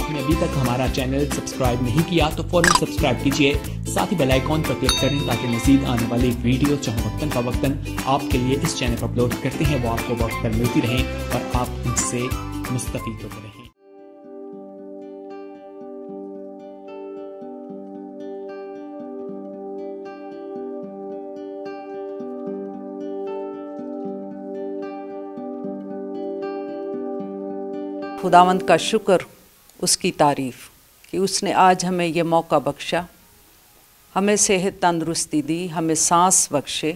आपने अभी तक हमारा चैनल सब्सक्राइब नहीं किया तो फौरन सब्सक्राइब कीजिए, साथ ही बेल आइकॉन पर क्लिक करें ताकि मजीद आने वाली वीडियो चाहे वक्तन फवक्तन आपके लिए इस चैनल पर अपलोड करते हैं वो आपको वक्त पर मिलती रहें और आप इनसे मुस्तफीद होते रहें। खुदावंद का शुक्र, उसकी तारीफ़ कि उसने आज हमें ये मौका बख्शा, हमें सेहत तंदुरुस्ती दी, हमें सांस बख्शे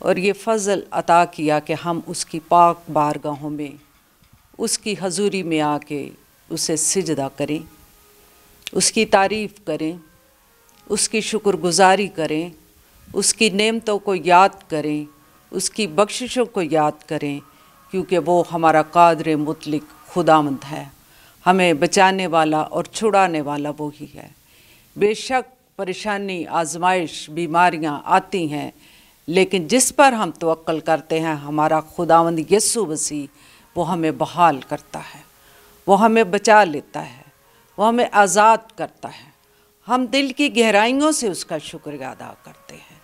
और ये फ़ज़ल अता किया कि हम उसकी पाक बारगाहों में उसकी हजूरी में आके उसे सिजदा करें, उसकी तारीफ़ करें, उसकी शुक्रगुजारी करें, उसकी नेमतों को याद करें, उसकी बख्शिशों को याद करें, क्योंकि वो हमारा कादिर मुतलक खुदावंद है, हमें बचाने वाला और छुड़ाने वाला वो ही है। बेशक परेशानी, आजमाइश, बीमारियां आती हैं, लेकिन जिस पर हम तवक्कल करते हैं, हमारा खुदावंद यीशु मसीह, वो हमें बहाल करता है, वो हमें बचा लेता है, वो हमें आज़ाद करता है। हम दिल की गहराइयों से उसका शुक्रिया अदा करते हैं।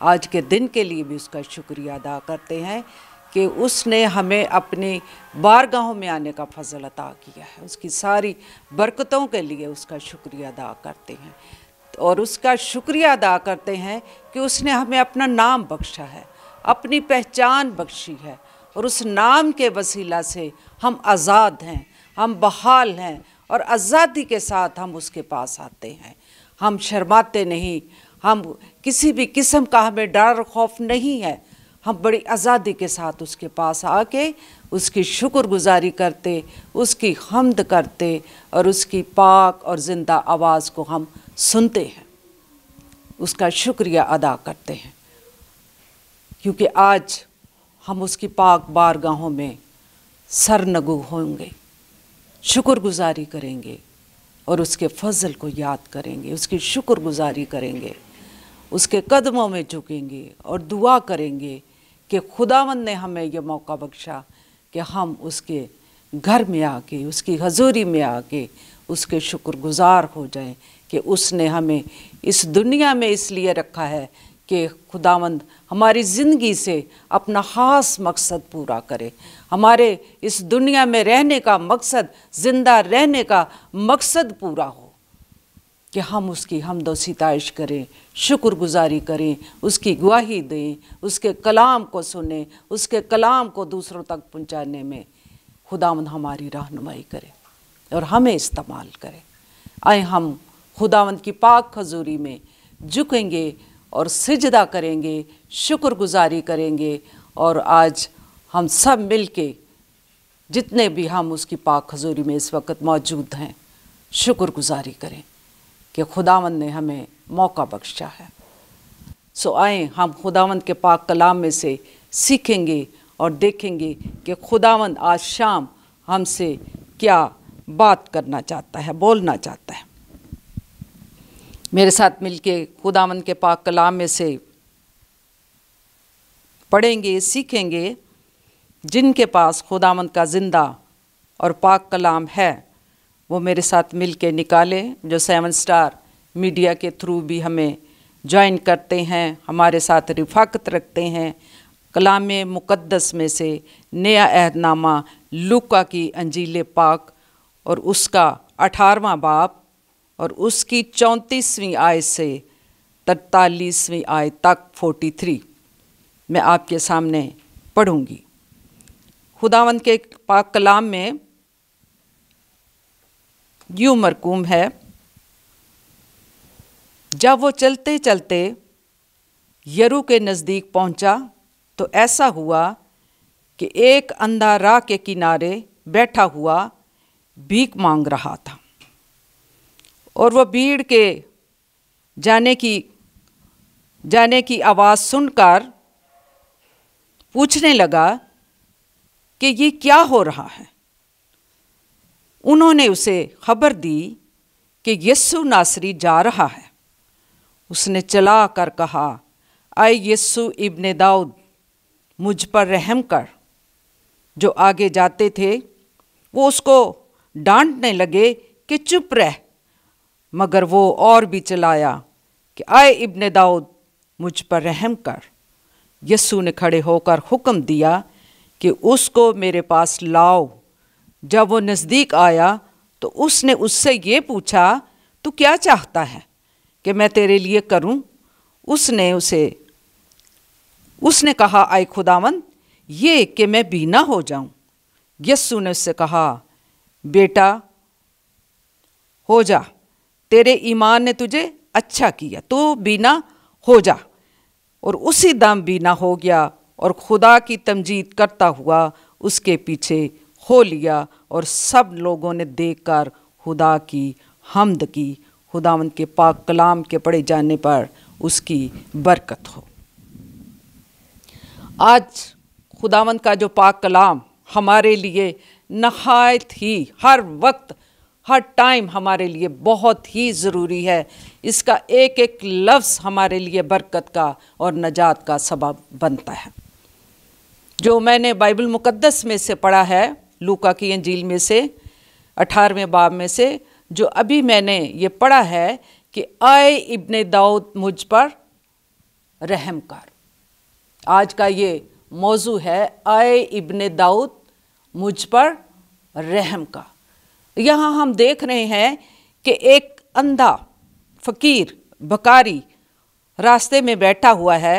आज के दिन के लिए भी उसका शुक्रिया अदा करते हैं कि उसने हमें अपनी बारगाहों में आने का फ़ज़ल अता किया है। उसकी सारी बरकतों के लिए उसका शुक्रिया अदा करते हैं और उसका शुक्रिया अदा करते हैं कि उसने हमें अपना नाम बख्शा है, अपनी पहचान बख्शी है और उस नाम के वसीला से हम आज़ाद हैं, हम बहाल हैं और आज़ादी के साथ हम उसके पास आते हैं। हम शर्माते नहीं, हम किसी भी किस्म का हमें डर खौफ नहीं है। हम बड़ी आज़ादी के साथ उसके पास आके उसकी शुक्रगुजारी करते, उसकी हम्द करते और उसकी पाक और ज़िंदा आवाज़ को हम सुनते हैं, उसका शुक्रिया अदा करते हैं, क्योंकि आज हम उसकी पाक बारगाहों में सरनगू होंगे, शुक्रगुजारी करेंगे और उसके फ़ज़ल को याद करेंगे, उसकी शुक्रगुजारी करेंगे, उसके कदमों में झुकेंगे और दुआ करेंगे कि खुदावंद ने हमें यह मौका बख्शा कि हम उसके घर में आके, उसकी हजूरी में आके उसके शुक्रगुजार हो जाएं कि उसने हमें इस दुनिया में इसलिए रखा है कि खुदावंद हमारी ज़िंदगी से अपना ख़ास मकसद पूरा करे। हमारे इस दुनिया में रहने का मकसद, ज़िंदा रहने का मकसद पूरा हो कि हम उसकी हम्द व सिताइश करें, शुक्रगुजारी करें, उसकी गवाही दें, उसके कलाम को सुने, उसके कलाम को दूसरों तक पहुंचाने में खुदावंद हमारी रहनुमाई करे और हमें इस्तेमाल करे। आए हम खुदावंद की पाक हजूरी में झुकेंगे और सिजदा करेंगे, शुक्रगुजारी करेंगे और आज हम सब मिल के जितने भी हम उसकी पाक हजूरी में इस वक्त मौजूद हैं, शुक्रगुजारी करें कि खुदावंद ने हमें मौका बख्शा है। सो आए हम खुदावंद के पाक कलाम में से सीखेंगे और देखेंगे कि खुदावंद आज शाम हमसे क्या बात करना चाहता है, बोलना चाहता है। मेरे साथ मिलके खुदावंद के पाक कलाम में से पढ़ेंगे, सीखेंगे। जिनके पास खुदावंद का ज़िंदा और पाक कलाम है वो मेरे साथ मिल के निकालें, जो 7 स्टार मीडिया के थ्रू भी हमें ज्वाइन करते हैं, हमारे साथ रिफ़ाकत रखते हैं। कलाम मुक़द्दस में से नया अहदनामा लूका की अंजील पाक और उसका 18वां बाब और उसकी 34वीं आयत से 43वीं आयत तक 43 मैं आपके सामने पढ़ूँगी। खुदावंद के पाक कलाम में यूँ मरकूम है, जब वो चलते चलते यरू के नज़दीक पहुंचा तो ऐसा हुआ कि एक अंधा राह के किनारे बैठा हुआ भीख मांग रहा था और वह भीड़ के जाने की आवाज़ सुनकर पूछने लगा कि ये क्या हो रहा है। उन्होंने उसे खबर दी कि यीशु नासरी जा रहा है। उसने चला कर कहा, आए यीशु इब्ने दाऊद, मुझ पर रहम कर। जो आगे जाते थे वो उसको डांटने लगे कि चुप रह, मगर वो और भी चिल्लाया कि आए इब्ने दाऊद, मुझ पर रहम कर। यीशु ने खड़े होकर हुक्म दिया कि उसको मेरे पास लाओ। जब वो नज़दीक आया तो उसने उससे ये पूछा, तू क्या चाहता है कि मैं तेरे लिए करूं? उसने कहा, आए खुदावंद, ये कि मैं बीना हो जाऊं। यीशु ने उससे कहा, बेटा हो जा, तेरे ईमान ने तुझे अच्छा किया, तू बीना हो जा। और उसी दम बीना हो गया और खुदा की तमजीद करता हुआ उसके पीछे हो लिया। और सब लोगों ने देखकर खुदा की हम्द की। खुदावंद के पाक कलाम के पढ़े जाने पर उसकी बरकत हो। आज खुदावंद का जो पाक कलाम हमारे लिए नहायत ही हर वक्त हर टाइम हमारे लिए बहुत ही ज़रूरी है। इसका एक एक लफ्ज़ हमारे लिए बरकत का और नजात का सबब बनता है। जो मैंने बाइबल मुकद्दस में से पढ़ा है, लूका की इंजील में से 18वें बाब में से, जो अभी मैंने ये पढ़ा है कि आए इब्ने दाऊद, मुझ पर रहम कर। आज का ये मौजू है, आए इब्ने दाऊद, मुझ पर रहम कर। यहाँ हम देख रहे हैं कि एक अंधा फ़कीर भिखारी रास्ते में बैठा हुआ है।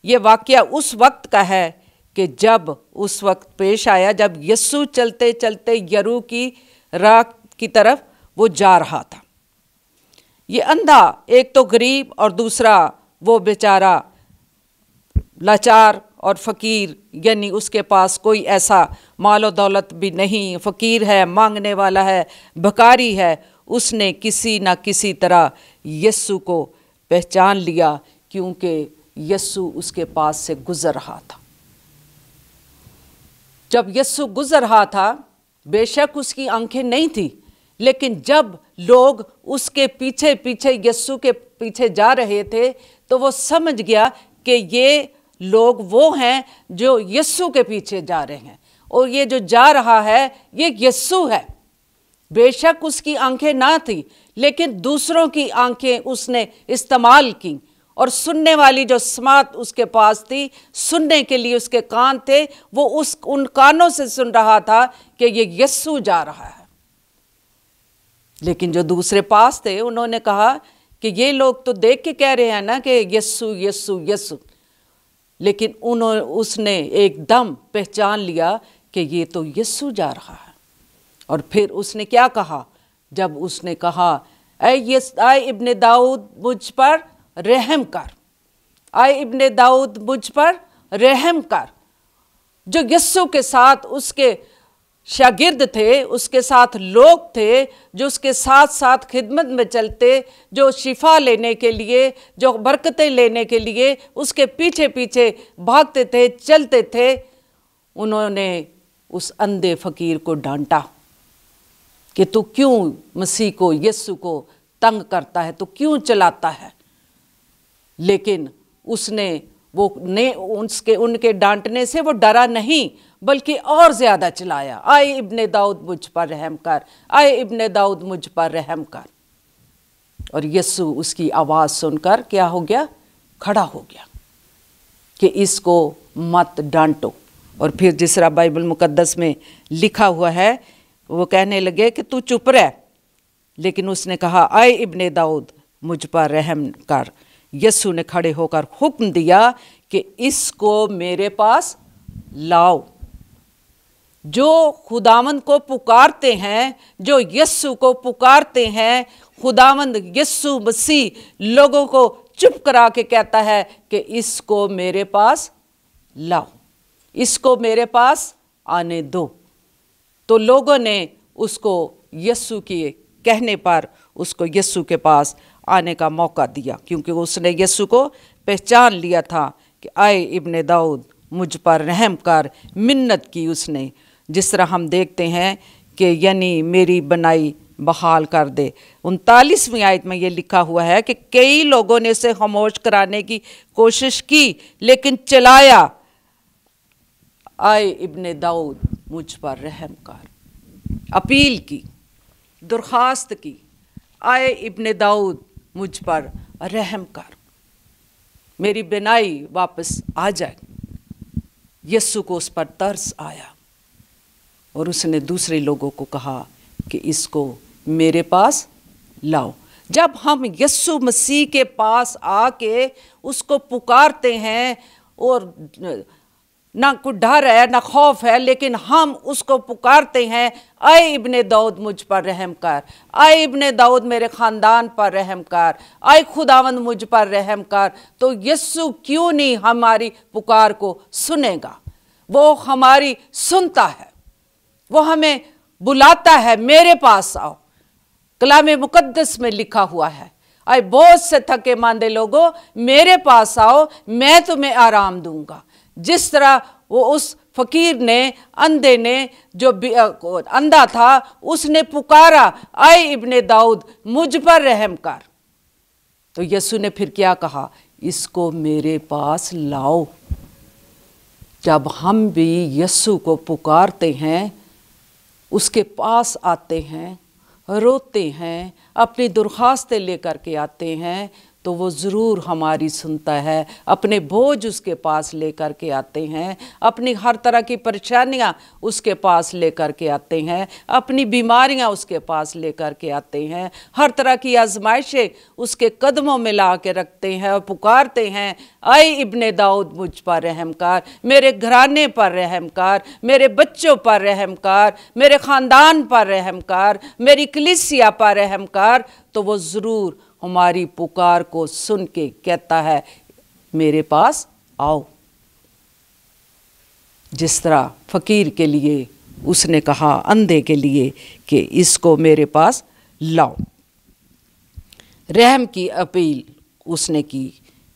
ये वाक़या उस वक्त का है कि जब उस वक्त पेश आया जब यीशु चलते चलते यरू की राह की तरफ वो जा रहा था। ये अंधा एक तो गरीब और दूसरा वो बेचारा लाचार और फ़कीर, यानी उसके पास कोई ऐसा मालो दौलत भी नहीं, फ़कीर है, मांगने वाला है, भिखारी है। उसने किसी न किसी तरह यीशु को पहचान लिया क्योंकि यीशु उसके पास से गुज़र रहा था। जब यीशु गुज़र रहा था, बेशक उसकी आंखें नहीं थी, लेकिन जब लोग उसके पीछे पीछे यीशु के पीछे जा रहे थे तो वो समझ गया कि ये लोग वो हैं जो यीशु के पीछे जा रहे हैं और ये जो जा रहा है ये यीशु है। बेशक उसकी आंखें ना थी, लेकिन दूसरों की आंखें उसने इस्तेमाल की और सुनने वाली जो समात उसके पास थी, सुनने के लिए उसके कान थे, वो उन कानों से सुन रहा था कि ये यीशु जा रहा है। लेकिन जो दूसरे पास थे उन्होंने कहा कि ये लोग तो देख के कह रहे हैं ना कि यीशु यीशु यीशु, लेकिन उसने एकदम पहचान लिया कि ये तो यीशु जा रहा है। और फिर उसने क्या कहा? जब उसने कहा, आए इब्ने दाऊद, मुझ पर रहम कर, आए इब्ने दाऊद, मुझ पर रहम कर। जो यीशु के साथ उसके शागिर्द थे, उसके साथ लोग थे जो उसके साथ साथ खिदमत में चलते, जो शिफा लेने के लिए, जो बरकतें लेने के लिए उसके पीछे पीछे भागते थे, चलते थे, उन्होंने उस अंधे फ़कीर को डांटा कि तू क्यों मसीह को, यीशु को तंग करता है, तू क्यों चलाता है। लेकिन उसने उनके डांटने से वो डरा नहीं, बल्कि और ज़्यादा चिल्लाया, आए इब्ने दाऊद, मुझ पर रहम कर, आए इब्ने दाऊद, मुझ पर रहम कर। और यीशु उसकी आवाज़ सुनकर क्या हो गया? खड़ा हो गया कि इसको मत डांटो। और फिर जिस तरह बाइबल मुकद्दस में लिखा हुआ है, वो कहने लगे कि तू चुप रह, लेकिन उसने कहा, आए इब्ने दाऊद, मुझ पर रहम कर। यीशु ने खड़े होकर हुक्म दिया कि इसको मेरे पास लाओ। जो खुदावंद को पुकारते हैं, जो यीशु को पुकारते हैं, खुदावंद यीशु मसीह लोगों को चुप करा के कहता है कि इसको मेरे पास लाओ, इसको मेरे पास आने दो। तो लोगों ने उसको यीशु के कहने पर उसको यीशु के पास आने का मौका दिया, क्योंकि उसने यीशु को पहचान लिया था कि आए इब्ने दाऊद, मुझ पर रहम कर। मिन्नत की उसने, जिस तरह हम देखते हैं कि यानी मेरी बनाई बहाल कर दे। 39वीं आयत में ये लिखा हुआ है कि कई लोगों ने उसे खामोश कराने की कोशिश की, लेकिन चिल्लाया, आए इब्ने दाऊद, मुझ पर रहम कर। अपील की, दरख्वास्त की, आए इब्ने दाऊद मुझ पर रहम कर, मेरी बिनाई वापस आ जाए। यस्सु को उस पर तरस आया और उसने दूसरे लोगों को कहा कि इसको मेरे पास लाओ। जब हम यस्सु मसीह के पास आके उसको पुकारते हैं और ना कोई डर है ना खौफ है, लेकिन हम उसको पुकारते हैं, आए इब्ने दाऊद मुझ पर रहम कर, आए इब्ने दाऊद मेरे ख़ानदान पर रहम कर, आए खुदावंद मुझ पर रहम कर, तो यस्सु क्यों नहीं हमारी पुकार को सुनेगा। वो हमारी सुनता है, वो हमें बुलाता है, मेरे पास आओ। कलाम मुकद्दस में लिखा हुआ है, आए बहुत से थके मांदे लोगों मेरे पास आओ, मैं तुम्हें आराम दूंगा। जिस तरह वो उस फकीर ने, अंधे ने, जो अंधा था, उसने पुकारा, आए इब्ने दाऊद मुझ पर रहम कर, तो यीशु ने फिर क्या कहा, इसको मेरे पास लाओ। जब हम भी यीशु को पुकारते हैं, उसके पास आते हैं, रोते हैं, अपनी दरख्वास्तें लेकर के आते हैं, तो वो ज़रूर हमारी सुनता है। अपने बोझ उसके पास लेकर के आते हैं, अपनी हर तरह की परेशानियां उसके पास लेकर के आते हैं, अपनी बीमारियां उसके पास लेकर के आते हैं, हर तरह की आजमाइशें उसके कदमों में ला के रखते हैं और पुकारते हैं, आए इब्ने दाऊद मुझ पर रहम कर, मेरे घराने पर रहम कर, मेरे बच्चों पर रहम कर, मेरे ख़ानदान पर रहम कर, मेरी कलीसिया पर रहम कर। तो वो ज़रूर हमारी पुकार को सुन के कहता है, मेरे पास आओ। जिस तरह फकीर के लिए उसने कहा, अंधे के लिए, कि इसको मेरे पास लाओ। रहम की अपील उसने की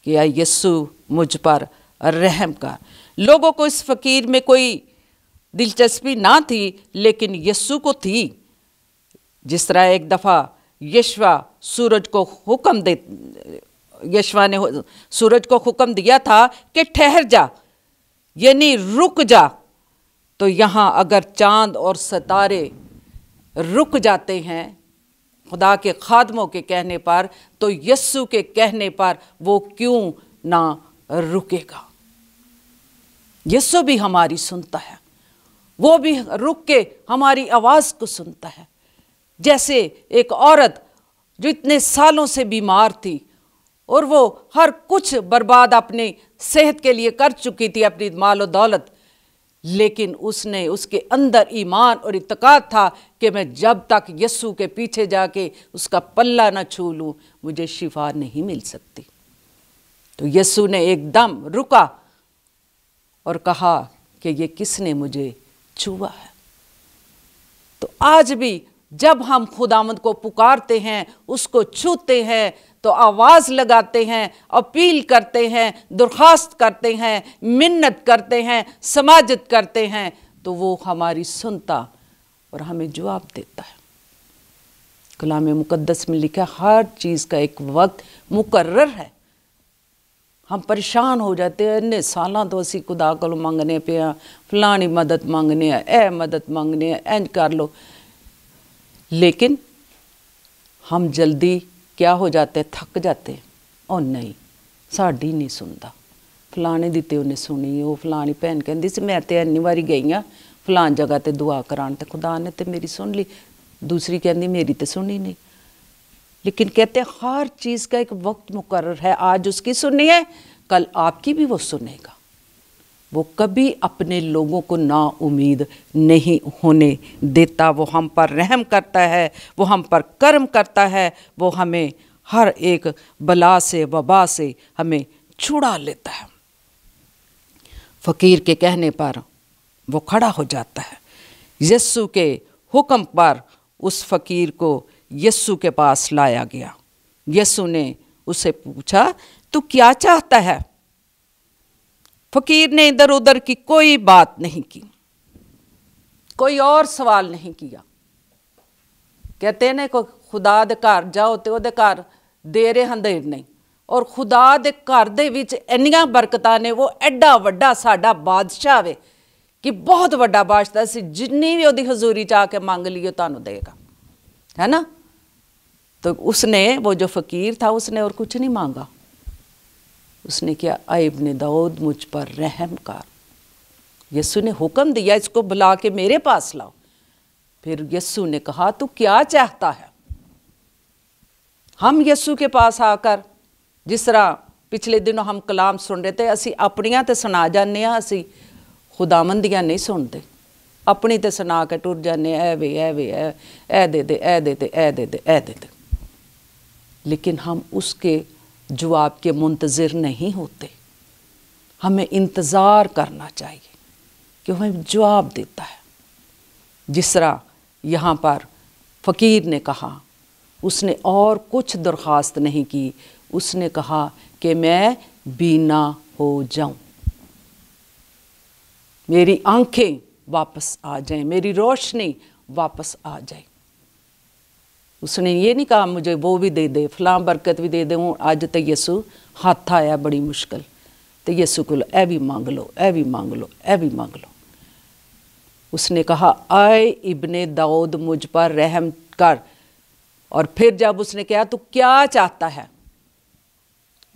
कि या यस्सु मुझ पर रहम कर। लोगों को इस फकीर में कोई दिलचस्पी ना थी, लेकिन यस्सु को थी। जिस तरह एक दफ़ा यशवा ने सूरज को हुक्म दिया था कि ठहर जा, यानी रुक जा, तो यहाँ अगर चांद और सितारे रुक जाते हैं खुदा के खादमों के कहने पर, तो यस्सु के कहने पर वो क्यों ना रुकेगा। यस्सु भी हमारी सुनता है, वो भी रुक के हमारी आवाज़ को सुनता है। जैसे एक औरत जो इतने सालों से बीमार थी और वो हर कुछ बर्बाद अपनी सेहत के लिए कर चुकी थी, अपनी मालो दौलत, लेकिन उसने, उसके अंदर ईमान और इत्तेकाद था कि मैं जब तक यस्सु के पीछे जाके उसका पल्ला न छू लूँ, मुझे शिफा नहीं मिल सकती। तो यस्सु ने एकदम रुका और कहा कि ये किसने मुझे छुआ है। तो आज भी जब हम खुदावंद को पुकारते हैं, उसको छूते हैं, तो आवाज़ लगाते हैं, अपील करते हैं, दरख्वास्त करते हैं, मिन्नत करते हैं, समाजत करते हैं, तो वो हमारी सुनता और हमें जवाब देता है। कलाम मुकद्दस में लिखा, हर चीज़ का एक वक्त मुकर्रर है। हम परेशान हो जाते हैं, इन्ने सालां तो असी खुदा को मंगने पे हाँ, फलानी मदद मंगने, ए मदद मंगने, इंज कर लो, लेकिन हम जल्दी क्या हो जाते, थक जाते। और नहीं, साड़ी नहीं सुनता। फलाने दी ते उन्हें सुनी, वो फलानी भैन कहती सी मैं तो इन्नी बारी गई हाँ फलान जगह ते दुआ करान, ते खुदा ने तो मेरी सुन ली। दूसरी कहती मेरी तो सुनी नहीं। लेकिन कहते हर चीज़ का एक वक्त मुकर्रर है। आज उसकी सुननी है, कल आपकी भी वो सुनेगा। वो कभी अपने लोगों को ना उम्मीद नहीं होने देता। वो हम पर रहम करता है, वो हम पर कर्म करता है, वो हमें हर एक बला से, वबा से हमें छुड़ा लेता है। फ़कीर के कहने पर वो खड़ा हो जाता है। यस्सु के हुक्म पर उस फ़कीर को यस्सु के पास लाया गया। यस्सु ने उसे पूछा, तू क्या चाहता है? फ़कीर ने इधर उधर की कोई बात नहीं की, कोई और सवाल नहीं किया। कहते ने को खुदा दे घर जाओ तो उहदे घर देर अंधेर नहीं, और खुदा दे घर दे विच इन्नियां बरकतां ने, वो एडा वड्डा साडा बादशाह वे कि बहुत वड्डा बादशाह सी, जिन्नी भी उहदी हजूरी च आके मंग लियो तुहानूं देगा, है ना। तो उसने, वो जो फ़कीर था, उसने और कुछ नहीं मांगा। उसने क्या, ऐ इब्ने दाऊद मुझ पर रहम कर। यीशु ने हुक्म दिया, इसको बुला के मेरे पास लाओ। फिर यीशु ने कहा, तू क्या चाहता है। हम यीशु के पास आकर, जिस तरह पिछले दिनों हम कलाम सुन रहे थे, असी अपनियां ते सुना जाने, असी खुदावंद दियां नहीं सुनते, अपनी ते सुना के टुर जाने, ऐ वे ऐ वे ऐ दे दे ऐ दे दे ऐ दे दे ऐ दे दे। लेकिन हम उसके जवाब के मुंतज़िर नहीं होते। हमें इंतज़ार करना चाहिए कि हमें जवाब देता है। जिस तरह यहाँ पर फ़कीर ने कहा, उसने और कुछ दरख्वास्त नहीं की, उसने कहा कि मैं बीना हो जाऊं, मेरी आंखें वापस आ जाएं, मेरी रोशनी वापस आ जाए। उसने ये नहीं कहा मुझे वो भी दे दे, फलां बरकत भी दे दे। हूँ अज तो यीशु हथ आया बड़ी मुश्किल, तो यीशु को ए भी मंग लो, ए भी मंग लो, ए भी मंग लो। उसने कहा, आए इब्ने दाऊद मुझ पर रहम कर। और फिर जब उसने कहा तू क्या चाहता है,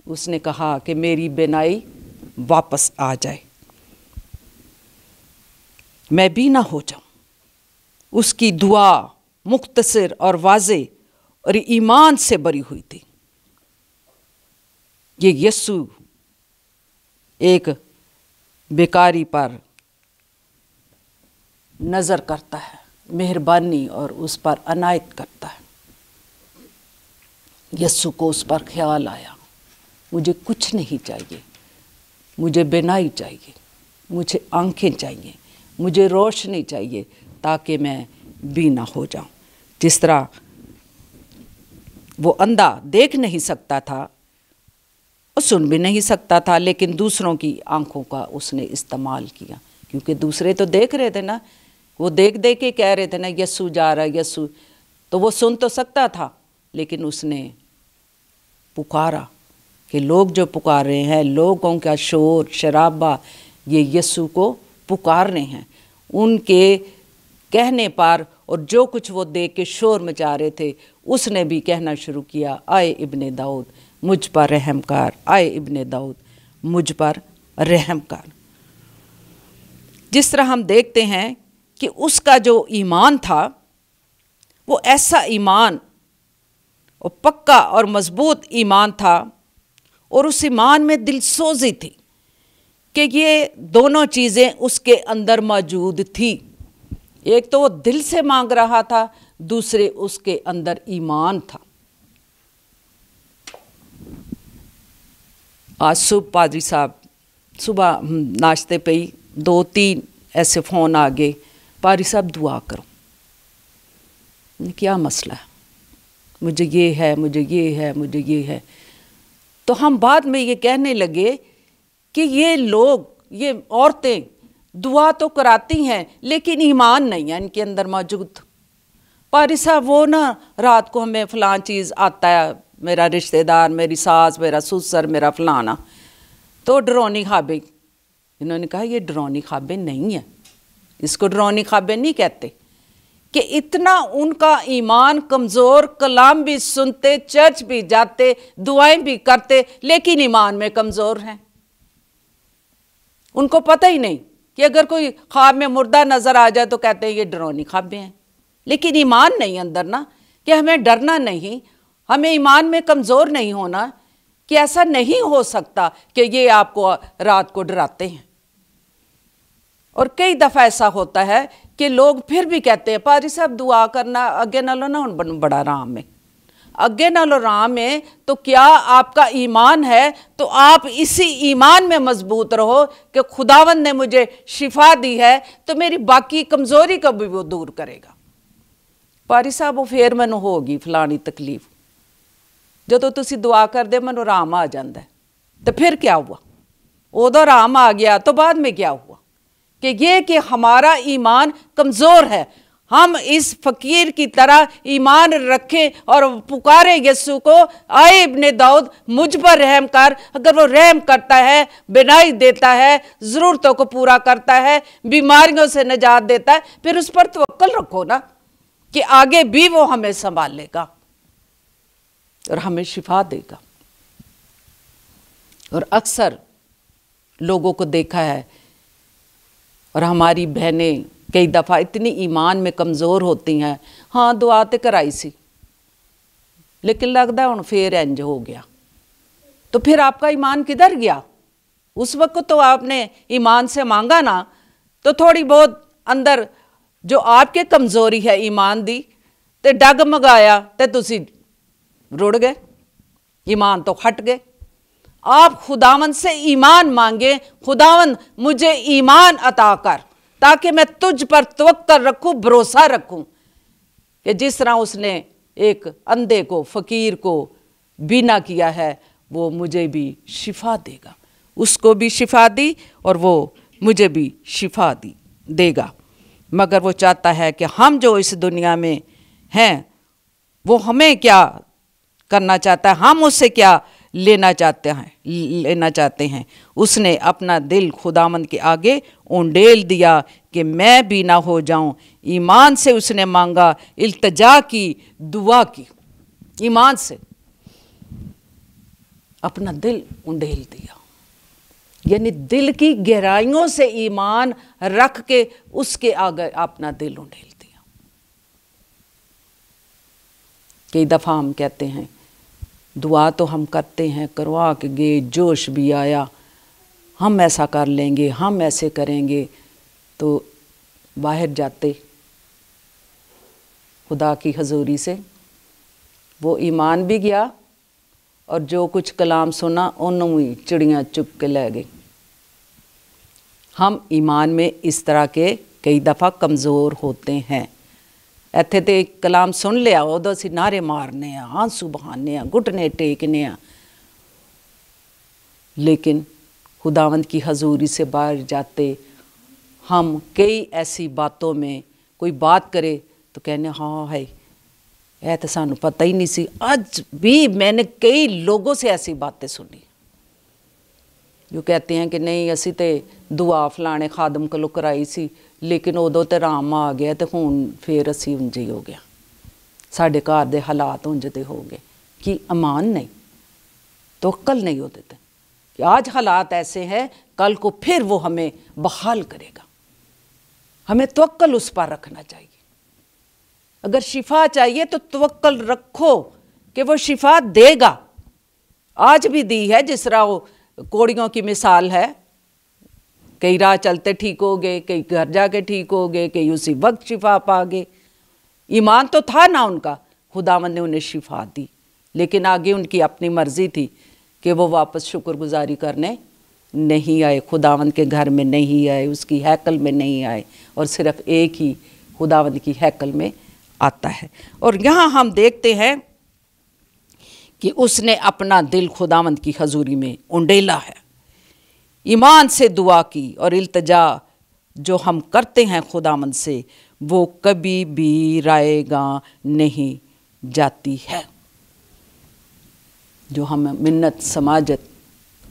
उसने कहा कि मेरी बेनाई वापस आ जाए, मैं भी ना हो जाऊं। उसकी दुआ मुख्तसर और वाज़े और ईमान से भरी हुई थी। ये यीशु एक बेकारी पर नज़र करता है, मेहरबानी और उस पर अनायत करता है। यीशु को उस पर ख्याल आया, मुझे कुछ नहीं चाहिए, मुझे बेनाई चाहिए, मुझे आंखें चाहिए, मुझे रोशनी चाहिए, ताकि मैं बीना हो जाऊं। जिस तरह वो अंधा देख नहीं सकता था और सुन भी नहीं सकता था, लेकिन दूसरों की आंखों का उसने इस्तेमाल किया, क्योंकि दूसरे तो देख रहे थे ना, वो देख देख के कह रहे थे ना यीशु जा रहा है यीशु, तो वो सुन तो सकता था, लेकिन उसने पुकारा कि लोग जो पुकार रहे हैं, लोगों का शोर शराबा, ये यीशु को पुकार रहे हैं। उनके कहने पर और जो कुछ वो देख के शोर मचा रहे थे, उसने भी कहना शुरू किया, आए इब्ने दाऊद मुझ पर रहम कर, आए इब्ने दाऊद मुझ पर रहम कर। जिस तरह हम देखते हैं कि उसका जो ईमान था, वो ऐसा ईमान और पक्का और मजबूत ईमान था, और उस ईमान में दिलसोजी थी कि ये दोनों चीज़ें उसके अंदर मौजूद थी। एक तो वो दिल से मांग रहा था, दूसरे उसके अंदर ईमान था। आज सुबह पादरी साहब सुबह नाश्ते पे ही 2-3 ऐसे फ़ोन आ गए, पादरी साहब दुआ करो। क्या मसला है, मुझे ये है, मुझे ये है, मुझे ये है। तो हम बाद में ये कहने लगे कि ये लोग, ये औरतें दुआ तो कराती हैं, लेकिन ईमान नहीं है इनके अंदर मौजूद। पारी साहब वो ना रात को हमें फ़लाँ चीज़ आता है, मेरा रिश्तेदार, मेरी सास, मेरा ससुर, मेरा फ़लाना, तो डरौनी ख्वाबें। इन्होंने कहा ये डरौनी ख्वाबें नहीं है, इसको डरौनी ख्वाबें नहीं कहते। कि इतना उनका ईमान कमज़ोर, कलाम भी सुनते, चर्च भी जाते, दुआएं भी करते, लेकिन ईमान में कमज़ोर हैं। उनको पता ही नहीं कि अगर कोई ख्वाब में मुर्दा नज़र आ जाए तो कहते हैं ये डरौनी ख्वाबें हैं, लेकिन ईमान नहीं अंदर ना, कि हमें डरना नहीं, हमें ईमान में कमज़ोर नहीं होना, कि ऐसा नहीं हो सकता कि ये आपको रात को डराते हैं। और कई दफ़ा ऐसा होता है कि लोग फिर भी कहते हैं पादरी साहब दुआ करना अगे नालों ना हुण बड़ा आराम है, अगे नालों आराम है। तो क्या आपका ईमान है तो आप इसी ईमान में मजबूत रहो कि खुदावंद ने मुझे शिफा दी है तो मेरी बाकी कमज़ोरी को भी वो दूर करेगा। पादरी साहब वो फिर मैनू होगी फलानी तकलीफ, जो तुसी दुआ करदे मैनू आराम आ जाता है। तो फिर क्या हुआ, उदों आराम आ गया तो बाद में क्या हुआ कि ये कि हमारा ईमान कमज़ोर है, हम इस फकीर की तरह ईमान रखें और पुकारे यीशु को, आए इब्ने दाऊद मुझ पर रहम कर। अगर वो रहम करता है, बिनाई देता है, ज़रूरतों को पूरा करता है, बीमारियों से निजात देता है, फिर उस पर तवक्कल रखो ना कि आगे भी वो हमें संभाल लेगा और हमें शिफा देगा। और अक्सर लोगों को देखा है, और हमारी बहनें कई दफ़ा इतनी ईमान में कमज़ोर होती हैं, हाँ दुआ तो कराई सी लेकिन लगता हुण फिर इंज हो गया, तो फिर आपका ईमान किधर गया? उस वक्त तो आपने ईमान से मांगा ना, तो थोड़ी बहुत अंदर जो आपके कमज़ोरी है ईमान दी ते डगमगाया ते तुसी रुड़ गए, ईमान तो हट गए। आप खुदावन से ईमान मांगे, खुदावन मुझे ईमान अता कर ताकि मैं तुझ पर तवक्कल रखूं, भरोसा रखूं कि जिस तरह उसने एक अंधे को, फकीर को बीना किया है, वो मुझे भी शिफा देगा। उसको भी शिफा दी और वो मुझे भी शिफा देगा। मगर वो चाहता है कि हम जो इस दुनिया में हैं वो हमें क्या करना चाहता है, हम उससे क्या लेना चाहते हैं। उसने अपना दिल खुदावंद के आगे उंडेल दिया कि मैं भी ना हो जाऊं। ईमान से उसने मांगा, इल्तिजा की, दुआ की, ईमान से अपना दिल उंडेल दिया, यानी दिल की गहराइयों से ईमान रख के उसके आगे अपना दिल उंडेल दिया। कई दफ़ा हम कहते हैं दुआ तो हम करते हैं, करवा के गए, जोश भी आया, हम ऐसा कर लेंगे, हम ऐसे करेंगे, तो बाहर जाते खुदा की हजूरी से वो ईमान भी गया और जो कुछ कलाम सुना उन्होंने ही चिड़ियाँ चुग के ले गई। हम ईमान में इस तरह के कई दफ़ा कमज़ोर होते हैं। इत्थे तो कलाम सुन लिया, उदों असीं नारे मारने, आंसू बहाने, घुटने टेकने, लेकिन खुदावंद की हजूरी से बाहर जाते हम कई ऐसी बातों में कोई बात करे तो कहने हाँ है यह तो सानू पता ही नहीं सी। आज भी मैंने कई लोगों से ऐसी बातें सुनी जो कहते हैं कि नहीं असी तो दुआ फलाने खादम कोलों कराई सी, लेकिन उदों तो राम आ गया तो हुण फिर असी उंज ही हो गया, साडे घर दे हालात उंज दे हो गए। कि अमान नहीं, तो अक्ल नहीं होते थे कि आज हालात ऐसे हैं, कल को फिर वो हमें बहाल करेगा। हमें तवक्कल उस पर रखना चाहिए। अगर शिफा चाहिए तो तवक्कल रखो कि वो शिफा देगा। आज भी दी है, जिस तरह वो कोड़ियों की मिसाल है, कई राह चलते ठीक हो गए, कई घर जाके ठीक हो गए, कई उसी वक्त शिफा पा गए। ईमान तो था ना उनका, खुदावंद ने उन्हें शिफा दी, लेकिन आगे उनकी अपनी मर्जी थी कि वो वापस शुक्रगुजारी करने नहीं आए, खुदावंद के घर में नहीं आए, उसकी हैकल में नहीं आए, और सिर्फ एक ही खुदावंद की हैकल में आता है। और यहाँ हम देखते हैं कि उसने अपना दिल खुदावंद की हजूरी में उंडेला है, ईमान से दुआ की, और इल्तिजा जो हम करते हैं खुदावंद से वो कभी भी रायगा नहीं जाती है। जो हम मिन्नत समाजत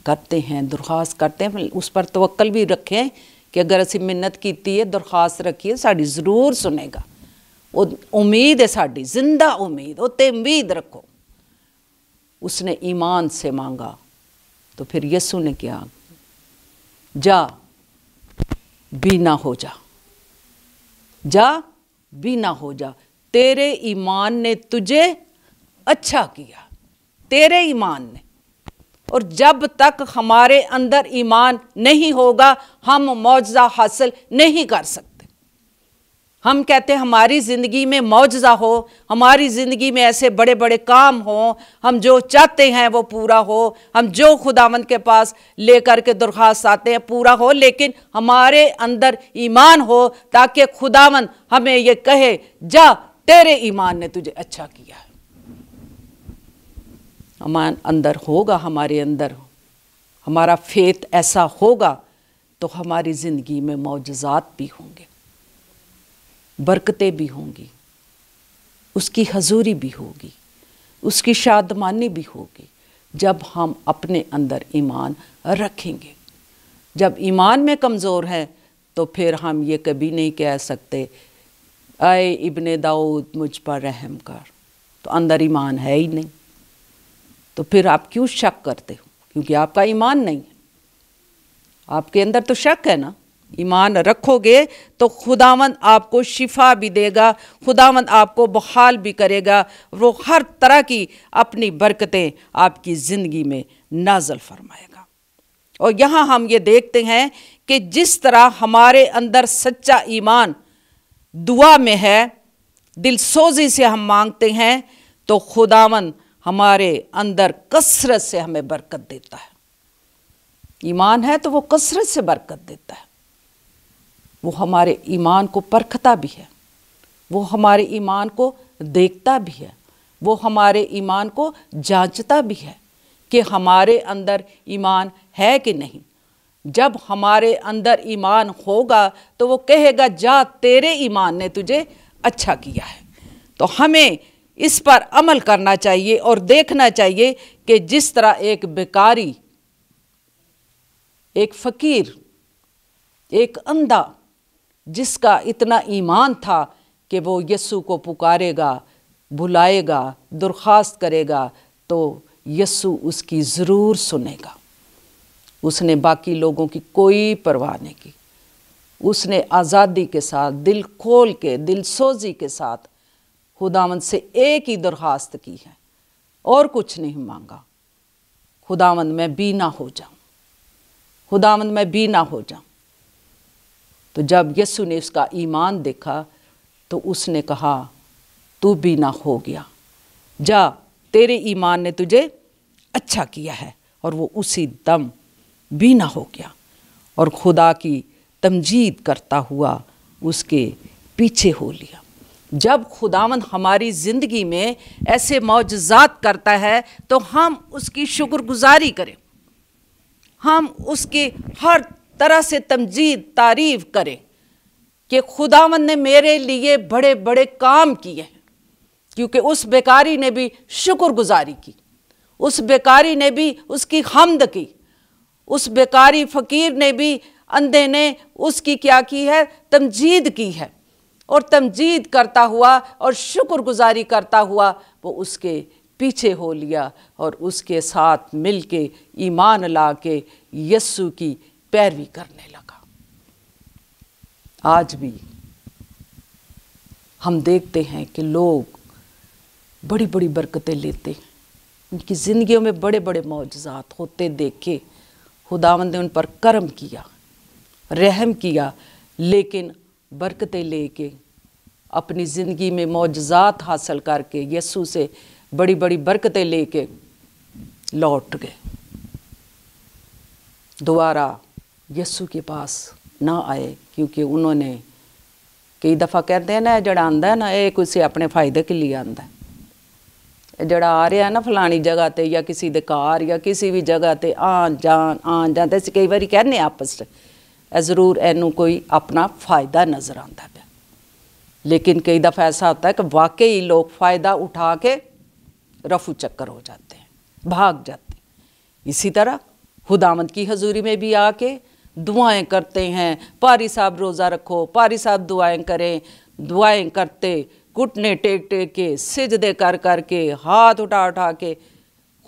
करते हैं, दरख्वास्त करते हैं, उस पर तवक्कल भी रखें कि अगर असी मिन्नत की है, दरख्वास्त रखी है, साड़ी ज़रूर सुनेगा। वो उम्मीद है, साड़ी जिंदा उम्मीद, उत्ते उम्मीद रखो। उसने ईमान से मांगा तो फिर यीशु ने क्या, जा बीना हो जा, जा बीना हो जा, तेरे ईमान ने तुझे अच्छा किया, तेरे ईमान ने। और जब तक हमारे अंदर ईमान नहीं होगा हम मौजज़ा हासिल नहीं कर सकते। हम कहते हैं हमारी ज़िंदगी में मौजज़ा हो, हमारी ज़िंदगी में ऐसे बड़े बड़े काम हो, हम जो चाहते हैं वो पूरा हो, हम जो खुदावंद के पास लेकर के दरख्वास्त आते हैं पूरा हो, लेकिन हमारे अंदर ईमान हो ताकि खुदावंद हमें ये कहे, जा तेरे ईमान ने तुझे अच्छा किया है। ईमान अंदर होगा, हमारे अंदर हमारा फेथ ऐसा होगा तो हमारी ज़िंदगी में मौजज़ात भी होंगे। बरकतें भी होंगी, उसकी हजूरी भी होगी, उसकी शादमानी भी होगी जब हम अपने अंदर ईमान रखेंगे। जब ईमान में कमज़ोर है तो फिर हम ये कभी नहीं कह सकते आए इब्ने दाऊद मुझ पर रहम कर, तो अंदर ईमान है ही नहीं, तो फिर आप क्यों शक करते हो? क्योंकि आपका ईमान नहीं है, आपके अंदर तो शक है ना। ईमान रखोगे तो खुदावंद आपको शिफा भी देगा, खुदावंद आपको बहाल भी करेगा, वो हर तरह की अपनी बरकतें आपकी ज़िंदगी में नाज़िल फरमाएगा। और यहाँ हम ये देखते हैं कि जिस तरह हमारे अंदर सच्चा ईमान दुआ में है, दिल सोजी से हम मांगते हैं, तो खुदावंद हमारे अंदर कसरत से हमें बरकत देता है। ईमान है तो वो कसरत से बरकत देता है। वो हमारे ईमान को परखता भी है, वो हमारे ईमान को देखता भी है, वो हमारे ईमान को जांचता भी है कि हमारे अंदर ईमान है कि नहीं। जब हमारे अंदर ईमान होगा तो वो कहेगा जा तेरे ईमान ने तुझे अच्छा किया है। तो हमें इस पर अमल करना चाहिए और देखना चाहिए कि जिस तरह एक बेकारी, एक फ़कीर, एक अंधा जिसका इतना ईमान था कि वो यस्सु को पुकारेगा, बुलाएगा, दरख्वास्त करेगा तो यस्सु उसकी ज़रूर सुनेगा। उसने बाकी लोगों की कोई परवाह नहीं की, उसने आज़ादी के साथ, दिल खोल के, दिल सोजी के साथ खुदावंद से एक ही दरख्वास्त की है और कुछ नहीं मांगा, खुदावंद मैं बीना हो जाऊं, खुदावंद मैं बीना हो जाऊं। तो जब यस्सु ने उसका ईमान देखा तो उसने कहा तू बीना हो गया, जा तेरे ईमान ने तुझे अच्छा किया है। और वो उसी दम बीना हो गया और खुदा की तमजीद करता हुआ उसके पीछे हो लिया। जब खुदावंद हमारी ज़िंदगी में ऐसे मौजज़ात करता है तो हम उसकी शुक्रगुजारी करें, हम उसकी हर तरह से तमजीद तारीफ़ करें कि खुदावंद ने मेरे लिए बड़े बड़े काम किए हैं। क्योंकि उस बेकारी ने भी शुक्रगुजारी की, उस बेकारी ने भी उसकी हम्द की, उस बेकारी फ़कीर ने भी, अंधे ने उसकी क्या की है, तमजीद की है। और तमजीद करता हुआ और शुक्रगुजारी करता हुआ वो उसके पीछे हो लिया और उसके साथ मिल के ईमान ला के यस्सु की पैरवी करने लगा। आज भी हम देखते हैं कि लोग बड़ी बड़ी बरकतें लेते हैं, उनकी ज़िंदगियों में बड़े बड़े मौजज़ात होते देखे, खुदावंद ने उन पर करम किया, रहम किया, लेकिन बरकतें लेके अपनी ज़िंदगी में मौजज़ात हासिल करके यस्सु से बड़ी बड़ी बरकतें लेके लौट गए, दोबारा यस्सु के पास ना आए। क्योंकि उन्होंने कई दफ़ा कहते हैं ना जड़ा आंदा है ना ये किसी अपने फ़ायदे के लिए आंदा है, जड़ा आ रहा है ना फलानी जगह ते या किसी दे घर या किसी भी जगह ते आन जान ते कई बारी कहने आपस में ज़रूर इनू कोई अपना फ़ायदा नज़र आता है। लेकिन कई दफ़ा ऐसा होता है कि वाकई लोग फ़ायदा उठा के रफू चक्कर हो जाते हैं, भाग जाते हैं। इसी तरह खुदावंद की हजूरी में भी आके दुआएं करते हैं, पारी साहब रोज़ा रखो, पारी साहब दुआएं करें, दुआएं करते घुटने टेक टेक के, सिजदे कर कर के, हाथ उठा उठा के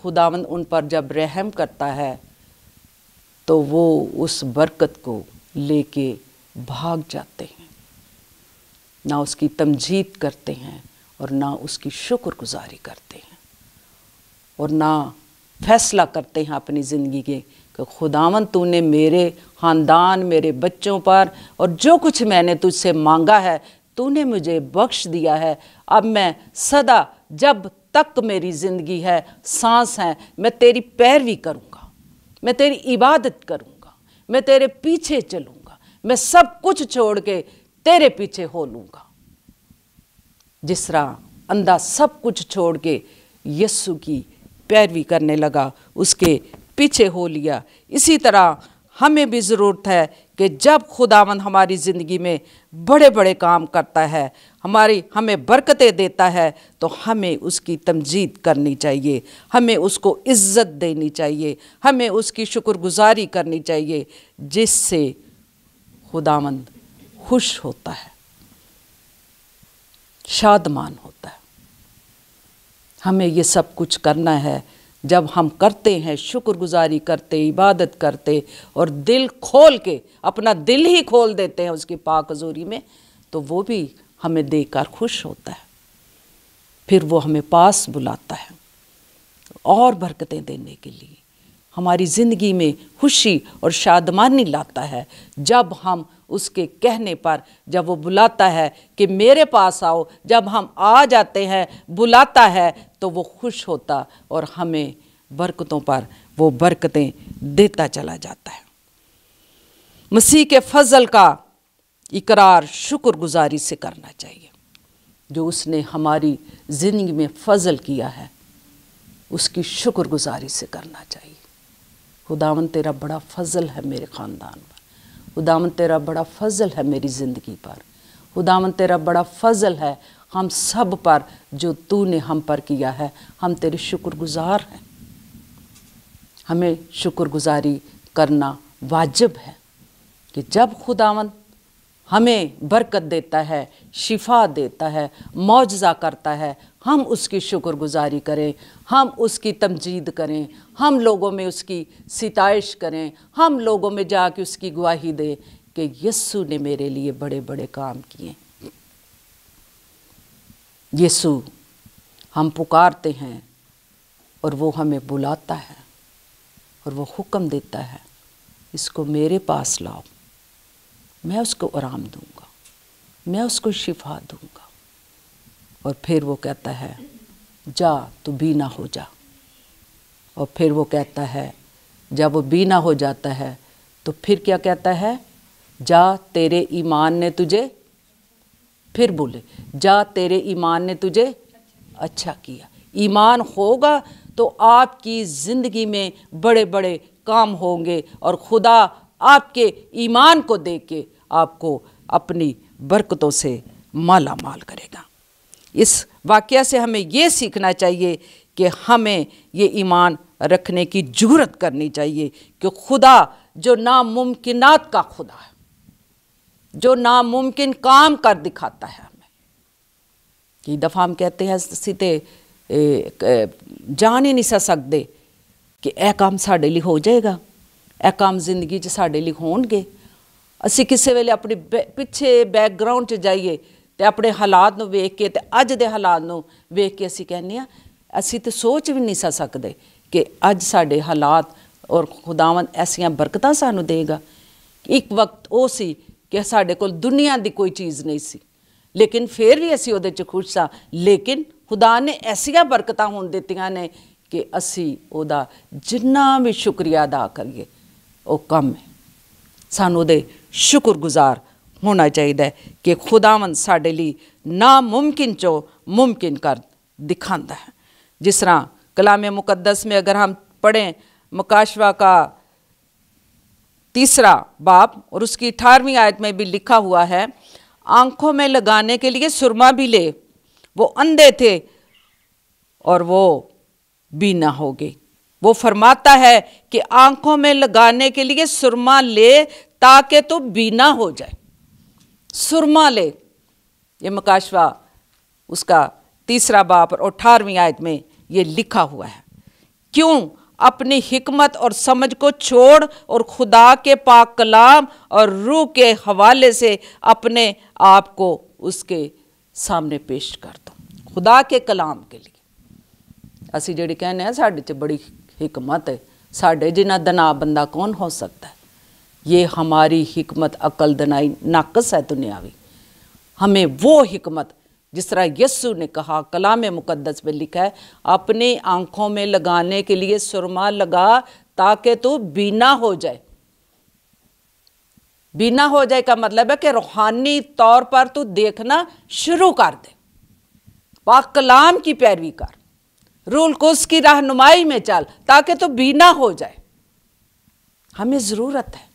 खुदावंद उन पर जब रहम करता है तो वो उस बरकत को लेके भाग जाते हैं, ना उसकी तमजीद करते हैं और ना उसकी शुक्रगुजारी करते हैं और ना फैसला करते हैं अपनी ज़िंदगी के कि खुदावंद तूने मेरे ख़ानदान, मेरे बच्चों पर और जो कुछ मैंने तुझसे मांगा है तूने मुझे बख्श दिया है। अब मैं सदा जब तक मेरी ज़िंदगी है, सांस है, मैं तेरी पैरवी करूँगा, मैं तेरी इबादत करूँगा, मैं तेरे पीछे चलूँगा, मैं सब कुछ छोड़ के तेरे पीछे हो लूँगा। जिस तरह अंधा सब कुछ छोड़ के यस्सु की पैरवी करने लगा, उसके पीछे हो लिया, इसी तरह हमें भी ज़रूरत है कि जब खुदावंद हमारी ज़िंदगी में बड़े बड़े काम करता है, हमें बरकतें देता है, तो हमें उसकी तमजीद करनी चाहिए, हमें उसको इज़्ज़त देनी चाहिए, हमें उसकी शुक्रगुजारी करनी चाहिए, जिससे खुदावंद खुश होता है, शादमान होता है। हमें ये सब कुछ करना है। जब हम करते हैं, शुक्रगुजारी करते, इबादत करते और दिल खोल के, अपना दिल ही खोल देते हैं उसकी पाक हज़ूरी में, तो वो भी हमें देखकर खुश होता है। फिर वो हमें पास बुलाता है और बरकतें देने के लिए, हमारी ज़िंदगी में खुशी और शादमानी लाता है। जब हम उसके कहने पर, जब वो बुलाता है कि मेरे पास आओ, जब हम आ जाते हैं, बुलाता है, तो वो खुश होता और हमें बरकतों पर वो बरकतें देता चला जाता है। मसीह के फजल का इकरार शुक्रगुजारी से करना चाहिए। जो उसने हमारी ज़िंदगी में फजल किया है, उसकी शुक्रगुजारी से करना चाहिए। खुदावंद तेरा बड़ा फजल है मेरे ख़ानदान पर, खुदावंद तेरा बड़ा फजल है मेरी ज़िंदगी पर, खुदावंद तेरा बड़ा फजल है हम सब पर, जो तूने हम पर किया है। हम तेरे शुक्रगुजार हैं। हमें शुक्रगुजारी करना वाजिब है कि जब खुदावंद हमें बरकत देता है, शिफा देता है, मौजज़ा करता है, हम उसकी शुक्रगुजारी करें, हम उसकी तमजीद करें, हम लोगों में उसकी सिताइश करें, हम लोगों में जाके उसकी गवाही दें कि यीशु ने मेरे लिए बड़े बड़े काम किए। यीशु हम पुकारते हैं और वो हमें बुलाता है और वो हुक्म देता है, इसको मेरे पास लाओ, मैं उसको आराम दूंगा, मैं उसको शिफा दूंगा। और फिर वो कहता है जा तू बीना हो जा। और फिर वो कहता है, जब वो बीना हो जाता है तो फिर क्या कहता है, जा तेरे ईमान ने तुझे, फिर बोले जा तेरे ईमान ने तुझे अच्छा किया। ईमान होगा तो आपकी ज़िंदगी में बड़े बड़े काम होंगे और खुदा आपके ईमान को देख के आपको अपनी बरकतों से माला माल करेगा। इस वाक़या से हमें ये सीखना चाहिए कि हमें ये ईमान रखने की जुर्रत करनी चाहिए कि खुदा जो नामुमकिनात का खुदा है, जो नामुमकिन काम कर दिखाता है हमें। कई दफ़ा हम कहते हैं सीते जान ही नहीं सकते कि यह काम साढ़े लिए हो जाएगा, यह काम जिंदगी च साढ़े लिए होणगे। असी किसी वेले अपने पिछे बैकग्राउंड च जाइए तो अपने हालात नूं वेख के, अज दे हालात नूं वेख के असी कहने आ, असी तो सोच भी नहीं सकते कि अज साढ़े हालात और खुदावंद ऐसियां बरकतां सानू देगा। एक वक्त वो सी कि साढ़े कोल दुनिया की कोई चीज़ नहीं सी, लेकिन फिर भी असी उहदे च खुश सा। लेकिन खुदा ने ऐसियां बरकतां हुण दित्तियां ने कि असी उहदा जिन्ना भी शुक्रिया अदा करिए वो कम है। सानू उहदे शुक्रगुजार होना चाहिए कि खुदावंद साढ़े लिए नामुमकिन चो मुमकिन कर दिखाता है। जिस तरह कलाम मुकद्दस में अगर हम पढ़ें मुकाशवा का 3 बाब और उसकी 18वीं आयत में भी लिखा हुआ है, आंखों में लगाने के लिए सुरमा भी ले, वो अंधे थे और वो बीना हो गए। वो फरमाता है कि आंखों में लगाने के लिए सुरमा ले ताकि तो बीना हो जाए। सुरमा ले, ये मुकाशवा उसका 3 बाब और 18वीं आयत में ये लिखा हुआ है। क्यों अपनी हिकमत और समझ को छोड़ और खुदा के पाक कलाम और रूह के हवाले से अपने आप को उसके सामने पेश कर दो। खुदा के कलाम के लिए असी जिहड़ी कहने हैं साढ़े च बड़ी हिकमत है, साढ़े जिन्ना दना बंदा कौन हो सकता है। ये हमारी हिकमत अकल दनाई नाकस है दुनियावी। हमें वो हिकमत जिस तरह यीशु ने कहा, कलाम मुकद्दस में लिखा है, अपनी आंखों में लगाने के लिए सुरमा लगा ताकि तू बीना हो जाए। बीना हो जाए का मतलब है कि रूहानी तौर पर तू देखना शुरू कर दे, पाक कलाम की पैरवी कर, रूल कुद्स की रहनुमाई में चल ताकि तू बीना हो जाए। हमें ज़रूरत है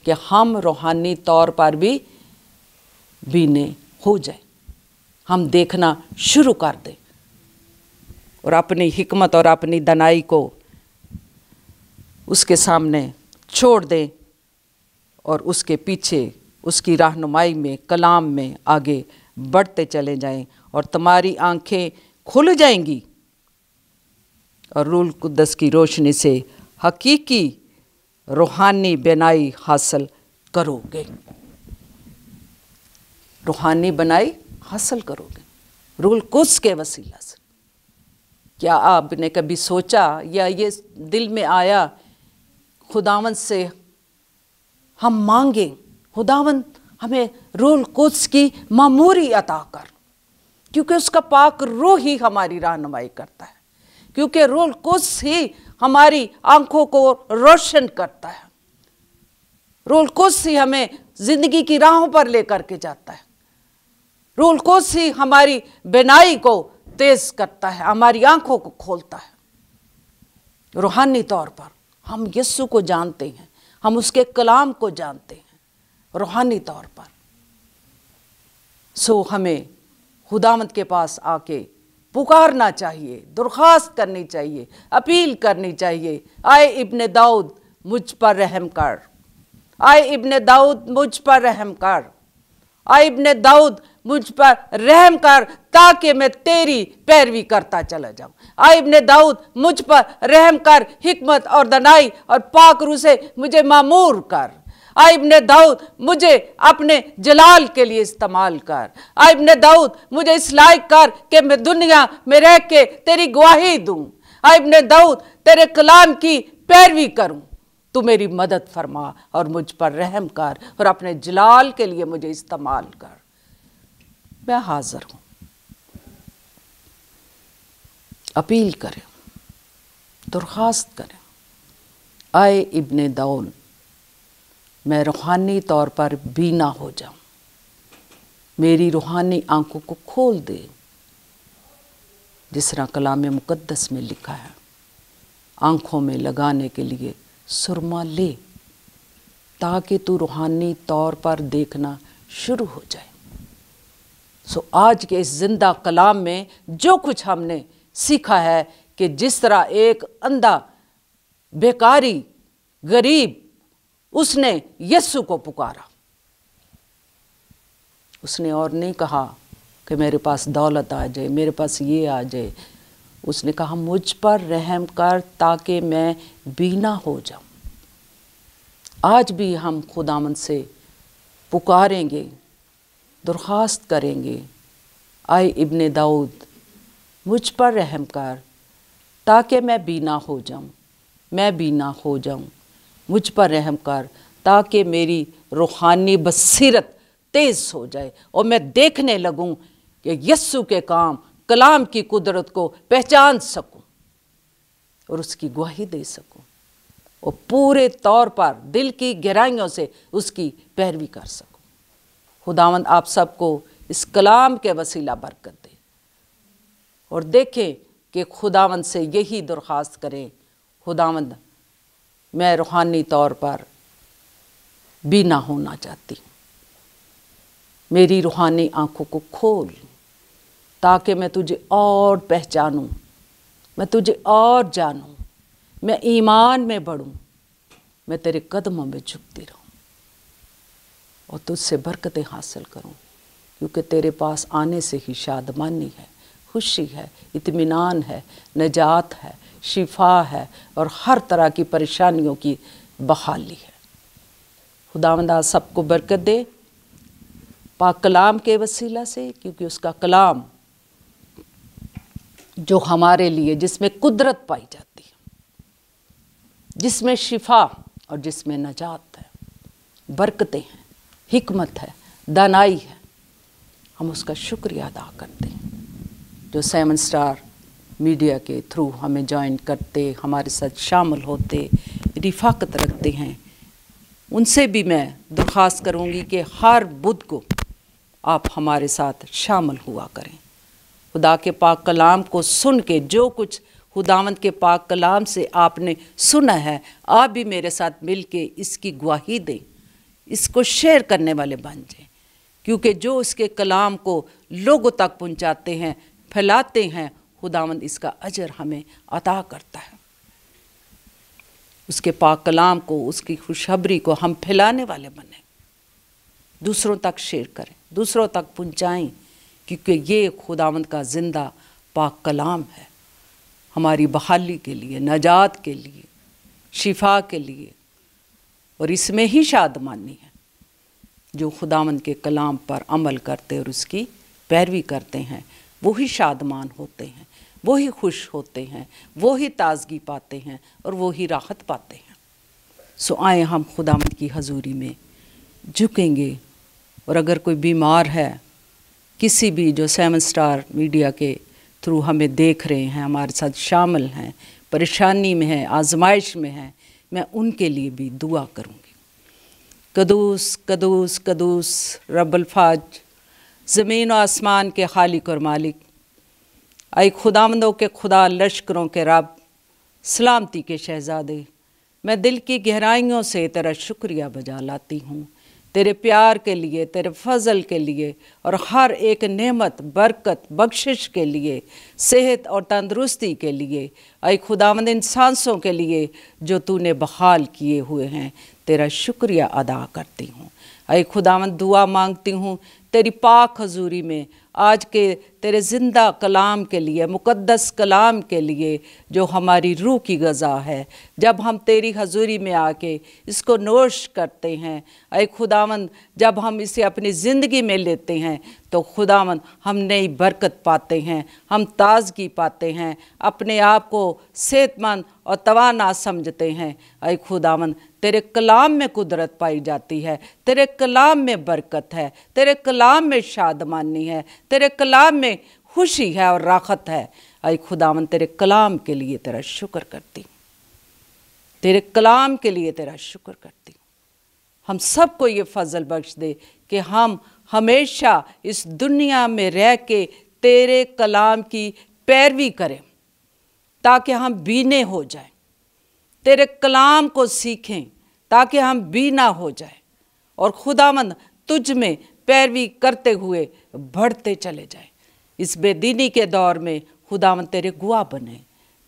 कि हम रूहानी तौर पर भी बीने हो जाए, हम देखना शुरू कर दें और अपनी हिकमत और अपनी दानाई को उसके सामने छोड़ दें और उसके पीछे उसकी रहनुमाई में, कलाम में आगे बढ़ते चले जाएं और तुम्हारी आंखें खुल जाएंगी और रूह कुद्दस की रोशनी से हकीकी रूहानी बनाई हासिल करोगे। रूहानी बनाई हासिल करोगे रूह कुद्स के वसीला से। क्या आपने कभी सोचा या ये दिल में आया खुदावंद से हम मांगे, खुदावंद हमें रूह कुद्स की मामूरी अता कर, क्योंकि उसका पाक रूह ही हमारी रहनुमाई करता है, क्योंकि रूह कुद्स ही हमारी आंखों को रोशन करता है, रूह कुद्स ही हमें जिंदगी की राहों पर लेकर के जाता है, रूह कुद्स ही हमारी बिनाई को तेज करता है, हमारी आंखों को खोलता है। रूहानी तौर पर हम यीशु को जानते हैं, हम उसके कलाम को जानते हैं रूहानी तौर पर। सो हमें खुदावंद के पास आके पुकारना चाहिए, दरख्वास्त करनी चाहिए, अपील करनी चाहिए, आए इब्ने दाऊद मुझ पर रहम कर, आए इब्ने दाऊद मुझ पर रहम कर, आए इब्ने दाऊद मुझ पर रहम कर ताकि मैं तेरी पैरवी करता चला जाऊं। आए इब्ने दाऊद मुझ पर रहम कर, हिकमत और दनाई और पाक रूह से मुझे मामूर कर। आए इब्ने दाऊद मुझे अपने जलाल के लिए इस्तेमाल कर। आए इब्ने दाऊद मुझे इस लायक कर कि मैं दुनिया में रह के तेरी गवाही दूं। आए इब्ने दाऊद तेरे कलाम की पैरवी करूं। तू मेरी मदद फरमा और मुझ पर रहम कर और अपने जलाल के लिए मुझे इस्तेमाल कर। मैं हाजिर हूं। अपील करें, दरख्वास्त करें, आए इब्ने दाऊद मैं रूहानी तौर पर बीना हो जाऊं, मेरी रूहानी आंखों को खोल दे, जिस तरह कलाम मुकद्दस में लिखा है, आंखों में लगाने के लिए सुरमा ले ताकि तू रूहानी तौर पर देखना शुरू हो जाए। सो आज के इस जिंदा कलाम में जो कुछ हमने सीखा है कि जिस तरह एक अंधा, बेकारी, गरीब उसने यीशु को पुकारा, उसने और नहीं कहा कि मेरे पास दौलत आ जाए, मेरे पास ये आ जाए, उसने कहा मुझ पर रहम कर ताकि मैं बीना हो जाऊं। आज भी हम खुदावंद से पुकारेंगे, दरख्वास्त करेंगे, आए इब्ने दाऊद मुझ पर रहम कर ताकि मैं बीना हो जाऊं, मैं बीना हो जाऊं, मुझ पर रहम कर ताकि मेरी रूहानी बसीरत तेज हो जाए और मैं देखने लगूं कि यीशु के काम, कलाम की कुदरत को पहचान सकूं और उसकी गवाही दे सकूं और पूरे तौर पर दिल की गहराइयों से उसकी पैरवी कर सकूं। खुदावंद आप सबको इस कलाम के वसीला बरकत दे और देखें कि खुदावंद से यही दरख्वास्त करें, खुदावंद मैं रूहानी तौर पर बीना होना चाहती हूँ, मेरी रूहानी आंखों को खोल ताकि मैं तुझे और पहचानूं, मैं तुझे और जानूं, मैं ईमान में बढ़ूं, मैं तेरे कदमों में झुकती रहूं और तुझसे बरकतें हासिल करूं, क्योंकि तेरे पास आने से ही शादमानी है, खुशी है, इत्मीनान है, नजात है, शिफा है और हर तरह की परेशानियों की बहाली है। खुदावंद आप सबको बरकत दे पाक कलाम के वसीला से, क्योंकि उसका कलाम जो हमारे लिए, जिसमें कुदरत पाई जाती है, जिसमें शिफा और जिसमें नजात है, बरकतें हैं, हिकमत है, दानाई है, हम उसका शुक्रिया अदा करते हैं। जो 7 स्टार मीडिया के थ्रू हमें ज्वाइन करते, हमारे साथ शामिल होते, रिफाकत रखते हैं, उनसे भी मैं दरख्वास्त करूँगी कि हर बुध को आप हमारे साथ शामिल हुआ करें। खुदा के पाक कलाम को सुन के जो कुछ खुदावंद के पाक कलाम से आपने सुना है, आप भी मेरे साथ मिलके इसकी गवाही दें, इसको शेयर करने वाले बन जाएं, क्योंकि जो उसके कलाम को लोगों तक पहुंचाते हैं, फैलाते हैं, खुदावंद इसका अजर हमें अता करता है। उसके पाक कलाम को, उसकी खुशखबरी को हम फैलाने वाले बने, दूसरों तक शेयर करें, दूसरों तक पहुंचाएं, क्योंकि ये खुदावंद का जिंदा पाक कलाम है, हमारी बहाली के लिए, नजात के लिए, शिफा के लिए। और इसमें ही शादमानी है। जो खुदावंद के कलाम पर अमल करते और उसकी पैरवी करते हैं, वो ही शादमान होते हैं, वो ही खुश होते हैं, वो ही ताजगी पाते हैं और वो ही राहत पाते हैं। सो आए हम खुदावंद की हजूरी में झुकेंगे। और अगर कोई बीमार है, किसी भी जो 7 स्टार मीडिया के थ्रू हमें देख रहे हैं, हमारे साथ शामिल हैं, परेशानी में हैं, आजमाइश में हैं, मैं उनके लिए भी दुआ करूँगी। कदूस कदूस कदूस रब्बुल फाज, ज़मीन और आसमान के खालिक और मालिक, आई खुदावंदों के खुदा, लश्करों के रब, सलामती के शहज़ादे, मैं दिल की गहराइयों से तेरा शुक्रिया बजा लाती हूँ, तेरे प्यार के लिए, तेरे फजल के लिए और हर एक नेमत, बरकत, बख्शिश के लिए, सेहत और तंदरुस्ती के लिए, ऐ खुदावंद इन सांसों के लिए जो तूने बहाल किए हुए हैं, तेरा शुक्रिया अदा करती हूँ। ऐ खुदावंद दुआ मांगती हूँ तेरी पाक हजूरी में आज के तेरे ज़िंदा कलाम के लिए, मुक़द्दस कलाम के लिए, जो हमारी रूह की ग़ज़ा है। जब हम तेरी हजूरी में आके इसको नोश करते हैं, ऐ खुदावंद जब हम इसे अपनी ज़िंदगी में लेते हैं तो खुदावंद हम नई बरकत पाते हैं, हम ताज़गी पाते हैं, अपने आप को सेहतमंद और तवाना समझते हैं। ऐ खुदावंद तेरे कलाम में कुदरत पाई जाती है, तेरे कलाम में बरकत है, तेरे कलाम में शादमानी है, तेरे कलाम में खुशी है और राहत है। ऐ खुदावंद तेरे कलाम के लिए तेरा शुक्र करती हूँ, तेरे कलाम के लिए तेरा शुक्र करती हूँ। हम सबको ये फजल बख्श दे कि हम हमेशा इस दुनिया में रह के तेरे कलाम की पैरवी करें, ताकि हम बीने हो जाएं, तेरे कलाम को सीखें ताकि हम बीना हो जाए और खुदावंद तुझ में पैरवी करते हुए बढ़ते चले जाए। इस बेदीनी के दौर में खुदावंद तेरे गवाह बने,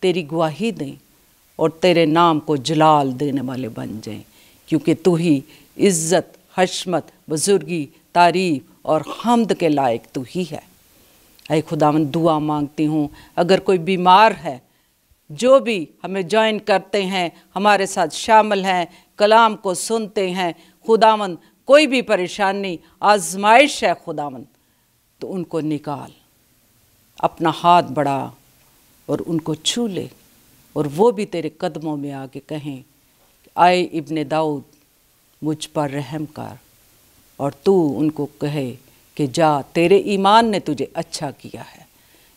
तेरी गवाही दें और तेरे नाम को जलाल देने वाले बन जाएं, क्योंकि तू ही इज़्ज़त, हशमत, बुजुर्गी, तारीफ़ और हम्द के लायक तू ही है। ऐ खुदावंद दुआ मांगती हूँ, अगर कोई बीमार है, जो भी हमें ज्वाइन करते हैं, हमारे साथ शामिल हैं, कलाम को सुनते हैं, खुदावंद कोई भी परेशानी, आजमाइश है खुदावंद, तो उनको निकाल, अपना हाथ बढ़ा और उनको छू ले, और वो भी तेरे कदमों में आके कहें, आए इब्ने दाऊद मुझ पर रहम कर, और तू उनको कहे कि जा, तेरे ईमान ने तुझे अच्छा किया है।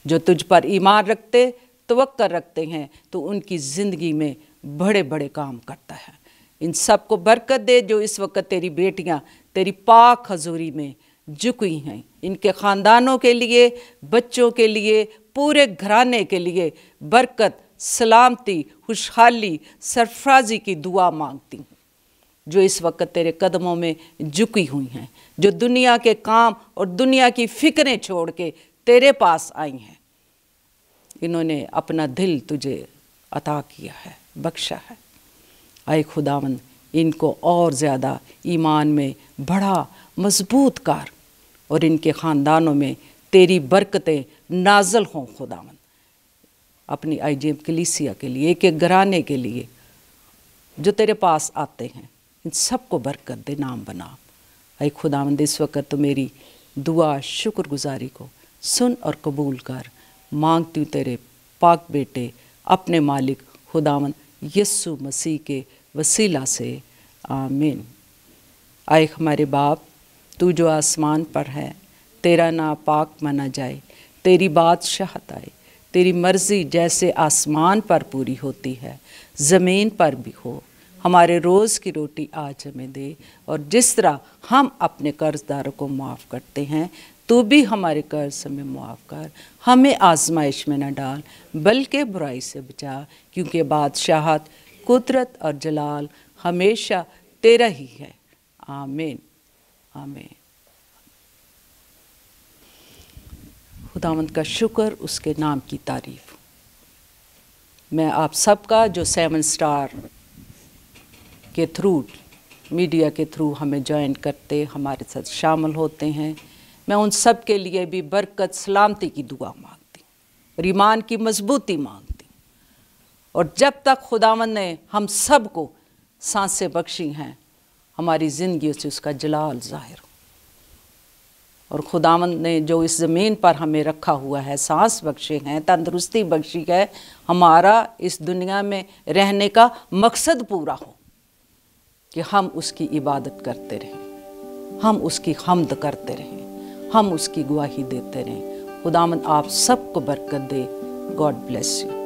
जो तुझ पर ईमान रखते, तवक्कुल रखते हैं, तो उनकी ज़िंदगी में बड़े बड़े काम करता है। इन सब को बरकत दे जो इस वक्त तेरी बेटियां तेरी पाक हजूरी में झुकी हैं, इनके ख़ानदानों के लिए, बच्चों के लिए, पूरे घराने के लिए बरकत, सलामती, खुशहाली, सरफराजी की दुआ मांगती हूँ। जो इस वक्त तेरे कदमों में झुकी हुई हैं, जो दुनिया के काम और दुनिया की फ़िक्रें छोड़ के तेरे पास आई हैं, इन्होंने अपना दिल तुझे अता किया है, बख्शा है। आए खुदावंद इनको और ज़्यादा ईमान में बड़ा मजबूत कर और इनके ख़ानदानों में तेरी बरकतें नाज़िल हों खुदावंद। अपनी IGM कलीसिया के लिए, एक एक घराने के लिए जो तेरे पास आते हैं, इन सबको बरकत दे, नाम बना। ऐ खुदावंद इस वक्त तो मेरी दुआ शुक्रगुजारी को सुन और कबूल कर। मांगती हूँ तेरे पाक बेटे अपने मालिक खुदावंद यीशु मसीह के वसीला से, आमीन। आए हमारे बाप, तू जो आसमान पर है, तेरा नाम पाक माना जाए, तेरी बादशाहत आए, तेरी मर्ज़ी जैसे आसमान पर पूरी होती है ज़मीन पर भी हो। हमारे रोज़ की रोटी आज हमें दे, और जिस तरह हम अपने कर्जदारों को माफ़ करते हैं, तू भी हमारे कर्ज हमें मुआफ़ कर, हमें आजमाइश में न डाल बल्कि बुराई से बचा, क्योंकि बादशाहत, कुदरत और जलाल हमेशा तेरा ही है। आमीन आमीन। खुदावंद का शुक्र, उसके नाम की तारीफ़। मैं आप सबका जो 7 स्टार के थ्रू, मीडिया के थ्रू हमें ज्वाइन करते, हमारे साथ शामिल होते हैं, मैं उन सब के लिए भी बरकत, सलामती की दुआ मांगती और ईमान की मजबूती मांगती। और जब तक खुदावंद ने हम सब को सांसें बख्शी हैं, हमारी ज़िंदगी से उसका जलाल ज़ाहिर हो। और खुदावंद ने जो इस ज़मीन पर हमें रखा हुआ है, सांस बख्शे हैं, तंदुरुस्ती बख्शी है, हमारा इस दुनिया में रहने का मकसद पूरा हो कि हम उसकी इबादत करते रहें, हम उसकी हम्द करते रहें, हम उसकी गवाही देते रहें। खुदावंद आप सबको बरकत दे। God bless you.